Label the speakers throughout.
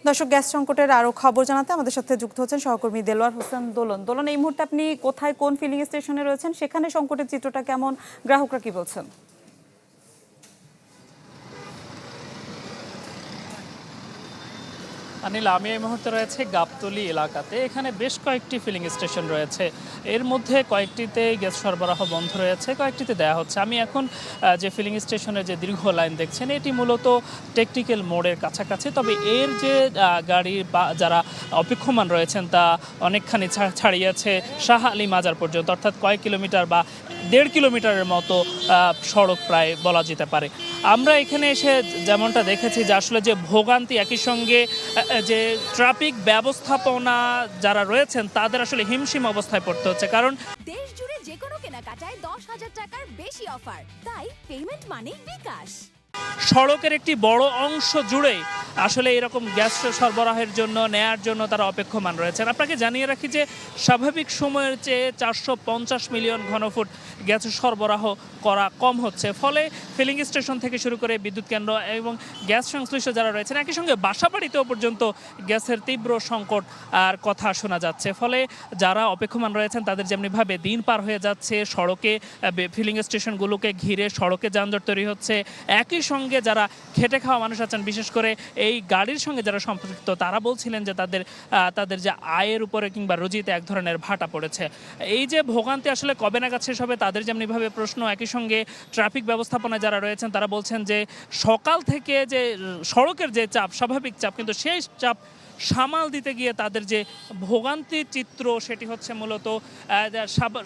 Speaker 1: দর্শক, গ্যাস সংকটের আরো খবর জানাতে আমাদের সাথে যুক্ত হচ্ছেন সহকর্মী দেলোয়ার হোসেন দোলন। দোলন, এই মুহূর্তে আপনি কোথায়, কোন ফিলিং স্টেশনে রয়েছেন? সেখানে সংকটের চিত্রটা কেমন, গ্রাহকরা কি বলছেন?
Speaker 2: অনিল, আমি এই মুহূর্তে রয়েছে গাবতলী এলাকাতে। এখানে বেশ কয়েকটি ফিলিং স্টেশন রয়েছে। এর মধ্যে কয়েকটিতে গ্যাস সরবরাহ বন্ধ রয়েছে, কয়েকটিতে দেওয়া হচ্ছে। আমি এখন যে ফিলিং স্টেশনের যে দীর্ঘ লাইন দেখছেন, এটি মূলত টেকনিক্যাল মোড়ের কাছাকাছি। তবে এর যে গাড়ি বা যারা অপেক্ষমান রয়েছেন তা অনেকখানি ছাড়িয়েছে শাহ আলী মাজার পর্যন্ত, অর্থাৎ কয়েক কিলোমিটার বা 1.5 কিলোমিটারের মতো সড়ক প্রায় বলা যেতে পারে। আমরা এখানে এসে যেমনটা দেখেছি যে আসলে যে ভোগান্তি, একই সঙ্গে যে ট্রাফিক ব্যবস্থাপনা যারা রয়েছেন তাদের আসলে হিমশিম অবস্থায় পড়তে হচ্ছে। কারণ
Speaker 3: দেশ জুড়ে যে কোনো কেনাকাটায় 10,000 টাকার বেশি অফার, তাই পেমেন্ট মানেই বিকাশ।
Speaker 2: সড়কের একটি বড় অংশ জুড়ে আসলে এরকম গ্যাস সরবরাহের জন্য নেয়ার জন্য তারা অপেক্ষমান রয়েছেন। আপনাকে জানিয়ে রাখি যে স্বাভাবিক সময়ের চেয়ে 450 মিলিয়ন ঘনফুট গ্যাস সরবরাহ করা কম হচ্ছে। ফলে ফিলিং স্টেশন থেকে শুরু করে বিদ্যুৎ কেন্দ্র এবং গ্যাস সংশ্লিষ্ট যারা রয়েছেন, একই সঙ্গে বাসাবাড়িতেও পর্যন্ত গ্যাসের তীব্র সংকট আর কথা শোনা যাচ্ছে। ফলে যারা অপেক্ষমান রয়েছেন তাদের যেমনিভাবে দিন পার হয়ে যাচ্ছে, সড়কে ফিলিং স্টেশনগুলোকে ঘিরে সড়কে যানজট তৈরি হচ্ছে। একই সঙ্গে যারা খেটে খাওয়া মানুষ আছেন, বিশেষ করে এই গাড়ির সঙ্গে যারা সম্পৃক্ত, তারা বলছিলেন যে তাদের যে আয়ের উপরে কিংবা রুজিতে এক ধরনের ভাটা পড়েছে। এই যে ভোগান্তি আসলে কবে নাগাদ শেষ হবে তাদের যেমনিভাবে প্রশ্ন। একই সঙ্গে ট্রাফিক ব্যবস্থাপনায় যারা রয়েছেন তারা বলছেন যে সকাল থেকে যে সড়কের যে চাপ, স্বাভাবিক চাপ, কিন্তু সেই চাপ সামাল দিতে গিয়ে তাদের যে ভোগান্তির চিত্র সেটি হচ্ছে মূলত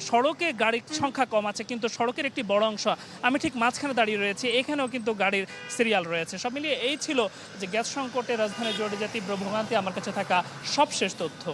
Speaker 2: সড়কে গাড়ির সংখ্যা কম আছে, কিন্তু সড়কের একটি বড় অংশ, আমি ঠিক মাঝখানে দাঁড়িয়ে রয়েছি, এখানেও কিন্তু গাড়ির সিরিয়াল রয়েছে। সব মিলিয়ে এই ছিল যে গ্যাস সংকটে রাজধানী জুড়ে যে তীব্র ভোগান্তি, আমার কাছে থাকা সবশেষ তথ্য।